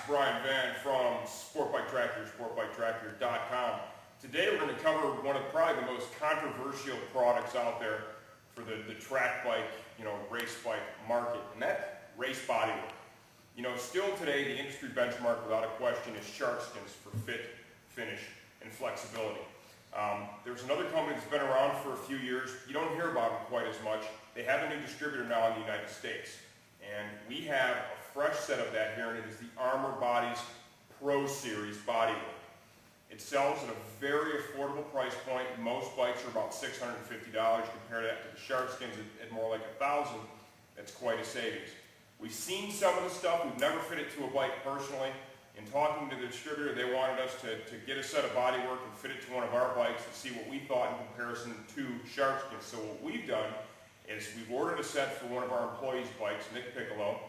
Brian Van from Sportbike Tractor, sportbiketractor.com. Today we're going to cover one of probably the most controversial products out there for the track bike, race bike market, and that's race bodywork. Still today the industry benchmark without a question is shark skins for fit, finish, and flexibility. There's another company that's been around for a few years. You don't hear about them quite as much. They have a new distributor now in the United States. And we have a fresh set of that here, and it is the Armour Bodies Pro Series Bodywork. It sells at a very affordable price point. Most bikes are about $650. Compare that to the shark skins at more like $1,000. That's quite a savings. We've seen some of the stuff. We've never fit it to a bike personally. In talking to the distributor, they wanted us to get a set of bodywork and fit it to one of our bikes to see what we thought in comparison to shark skins. So what we've done is we've ordered a set for one of our employees' bikes, Nick Piccolo.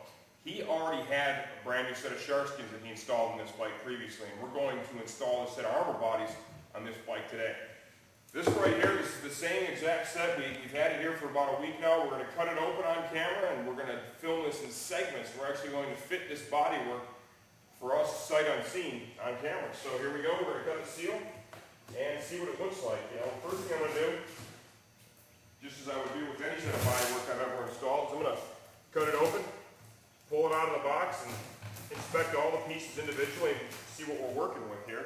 He already had a brand new set of shark skins that he installed on this bike previously, and we're going to install a set of Armour Bodies on this bike today. This right here is the same exact set. We've had it here for about a week now. We're going to cut it open on camera, and we're going to film this in segments. We're actually going to fit this bodywork for us sight unseen on camera. So here we go. We're going to cut the seal and see what it looks like. First thing I'm going to do, just as I would do with any set of bodywork I've ever installed, is I'm going to cut it open, pull it out of the box, and inspect all the pieces individually and see what we're working with here.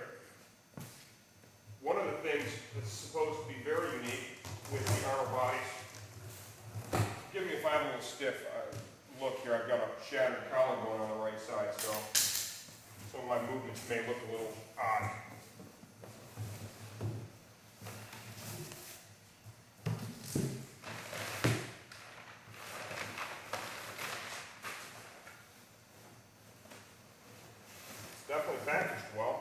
One of the things that's supposed to be very unique with the Armour Bodies, forgive me if I'm a little stiff. Look here, I've got a shattered collar going on the right side, so some of my movements may look a little odd. Definitely packaged well.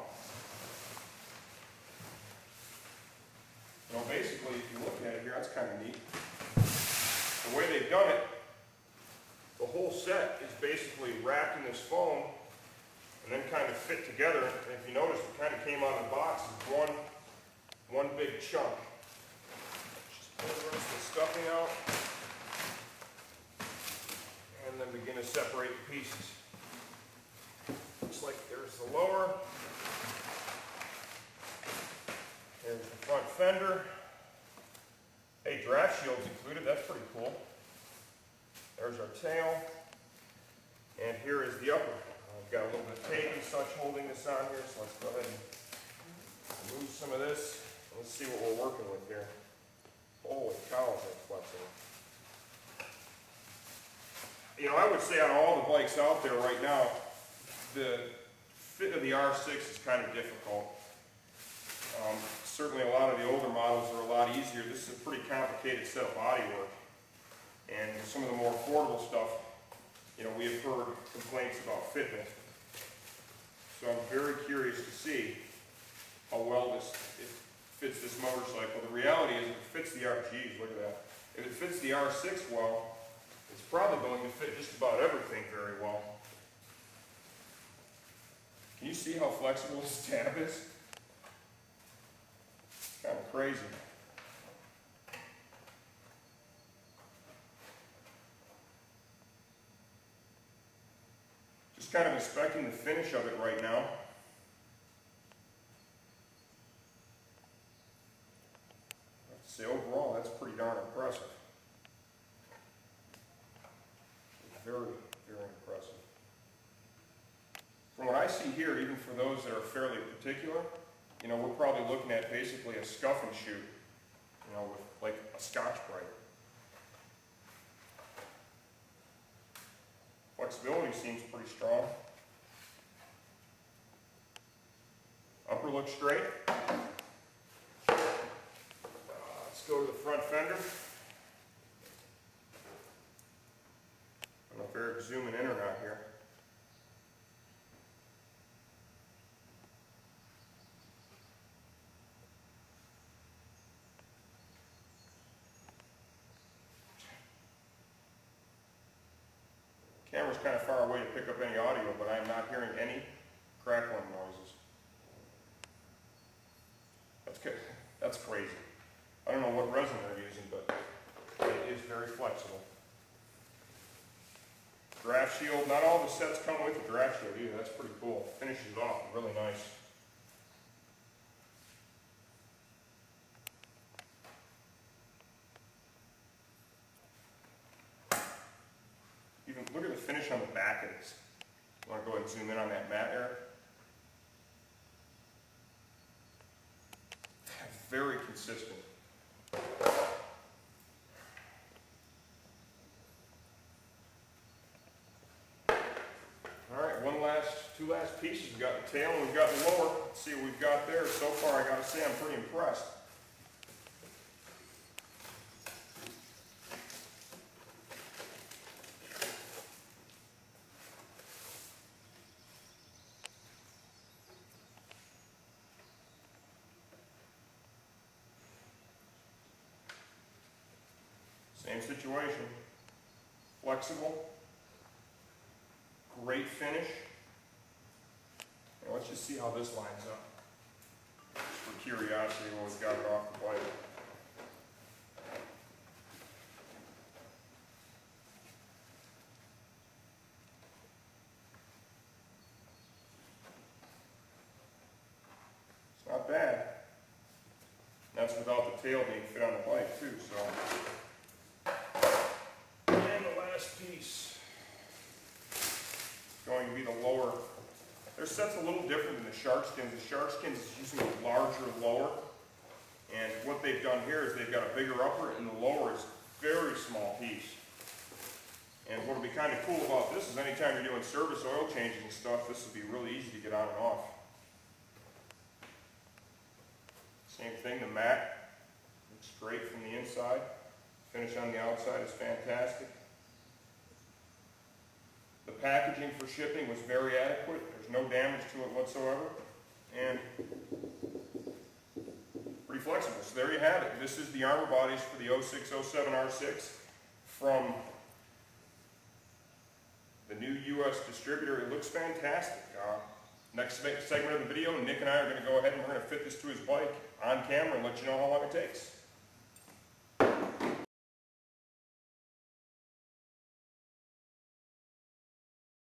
Basically, if you look at it here, that's kind of neat. The way they've done it, the whole set is basically wrapped in this foam and then kind of fit together. And if you notice, it kind of came out of the box as one big chunk. Just pull the rest of the stuffing out and then begin to separate the pieces. Looks like there's the lower, there's the front fender. Hey, draft shield's included, that's pretty cool. There's our tail, and here is the upper. I've got a little bit of tape and such holding this on here, so let's go ahead and remove some of this. Let's see what we're working with here. Holy cow, is that flexible. I would say on all the bikes out there right now, the fit of the R6 is kind of difficult. Certainly a lot of the older models are a lot easier. This is a pretty complicated set of bodywork. And some of the more affordable stuff, we have heard complaints about fitment. So I'm very curious to see how well it fits this motorcycle. The reality is if it fits the geez, look at that. If it fits the R6 well, it's probably going to fit just about everything very well. Can you see how flexible this tab is? Kind of crazy. Just kind of inspecting the finish of it right now. I have to say overall that's pretty darn impressive. Very, very impressive. From what I see here, even for those that are fairly particular, we're probably looking at basically a scuff and shoot, with like a Scotch-Brite. Flexibility seems pretty strong. Upper looks straight. Let's go to the front fender. I don't know if Eric's zooming in or not here. Camera's kind of far away to pick up any audio, but I am not hearing any crackling noises. That's crazy. I don't know what resin they're using, but it is very flexible. Draft shield. Not all the sets come with a draft shield either. That's pretty cool. Finishes it off really nice. Even look at the finish on the back of this. You want to go ahead and zoom in on that mat, Eric? Very consistent. Two last pieces. We've got the tail and we've got the lower. Let's see what we've got there. So far, I gotta say, I'm pretty impressed. Same situation. Flexible. Great finish. Now let's just see how this lines up. Just for curiosity, when we've got it off the bike. It's not bad. And that's without the tail being fit on the bike too, so. And the last piece is going to be the lower. Their set's a little different than the Sharkskins. The Sharkskins is using a larger lower, and what they've done here is they've got a bigger upper, and the lower is a very small piece. And what will be kind of cool about this is anytime you're doing service oil changes and stuff, this will be really easy to get on and off. Same thing, the mat looks great from the inside. Finish on the outside is fantastic. The packaging for shipping was very adequate. There's no damage to it whatsoever. And pretty flexible. So there you have it. This is the Armour Bodies for the 0607 R6 from the new US distributor. It looks fantastic. Next segment of the video, Nick and I are going to go ahead and we're going to fit this to his bike on camera and let you know how long it takes.